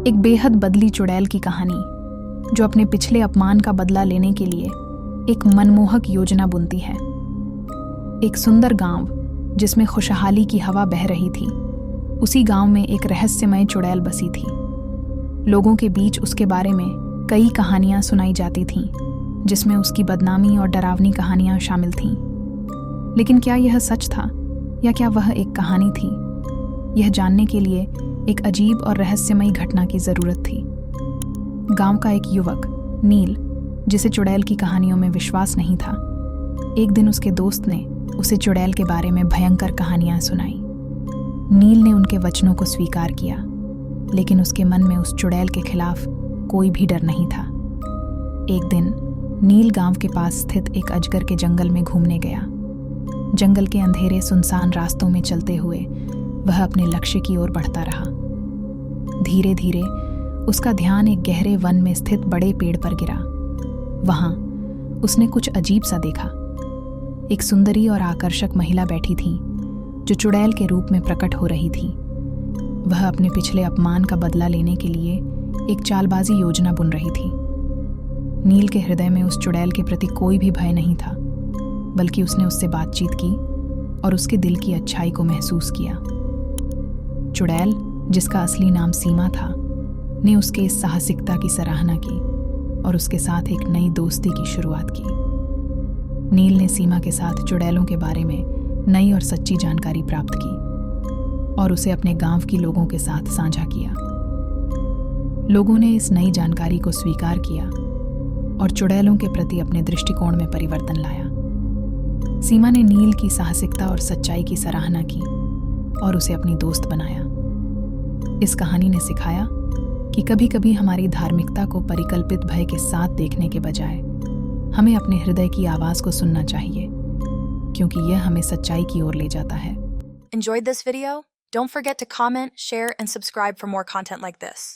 एक बेहद बदली चुड़ैल की कहानी जो अपने पिछले अपमान का बदला लेने के लिए एक मनमोहक योजना बुनती है। एक सुंदर गांव जिसमें खुशहाली की हवा बह रही थी, उसी गांव में एक रहस्यमय चुड़ैल बसी थी। लोगों के बीच उसके बारे में कई कहानियां सुनाई जाती थीं, जिसमें उसकी बदनामी और डरावनी कहानियां शामिल थीं। लेकिन क्या यह सच था या क्या वह एक कहानी थी? यह जानने के लिए एक अजीब और रहस्यमयी घटना की जरूरत थी। गांव का एक युवक नील, जिसे चुड़ैल की कहानियों में विश्वास नहीं था, एक दिन उसके दोस्त ने उसे चुड़ैल के बारे में भयंकर कहानियां सुनाई। नील ने उनके वचनों को स्वीकार किया, लेकिन उसके मन में उस चुड़ैल के खिलाफ कोई भी डर नहीं था। एक दिन नील गांव के पास स्थित एक अजगर के जंगल में घूमने गया। जंगल के अंधेरे सुनसान रास्तों में चलते हुए वह अपने लक्ष्य की ओर बढ़ता रहा। धीरे धीरे उसका ध्यान एक गहरे वन में स्थित बड़े पेड़ पर गिरा। वहां उसने कुछ अजीब सा देखा। एक सुंदरी और आकर्षक महिला बैठी थी जो चुड़ैल के रूप में प्रकट हो रही थी। वह अपने पिछले अपमान का बदला लेने के लिए एक चालबाजी योजना बुन रही थी। नील के हृदय में उस चुड़ैल के प्रति कोई भी भय नहीं था, बल्कि उसने उससे बातचीत की और उसके दिल की अच्छाई को महसूस किया। चुड़ैल, जिसका असली नाम सीमा था, ने उसके इस साहसिकता की सराहना की और उसके साथ एक नई दोस्ती की शुरुआत की। नील ने सीमा के साथ चुड़ैलों के बारे में नई और सच्ची जानकारी प्राप्त की और उसे अपने गांव के लोगों के साथ साझा किया। लोगों ने इस नई जानकारी को स्वीकार किया और चुड़ैलों के प्रति अपने दृष्टिकोण में परिवर्तन लाया। सीमा ने नील की साहसिकता और सच्चाई की सराहना की और उसे अपनी दोस्त बनाया। इस कहानी ने सिखाया कि कभी-कभी हमारी धार्मिकता को परिकल्पित भय के साथ देखने के बजाय हमें अपने हृदय की आवाज को सुनना चाहिए, क्योंकि यह हमें सच्चाई की ओर ले जाता है। Enjoyed this video? Don't forget to comment, share, and subscribe for more content like this.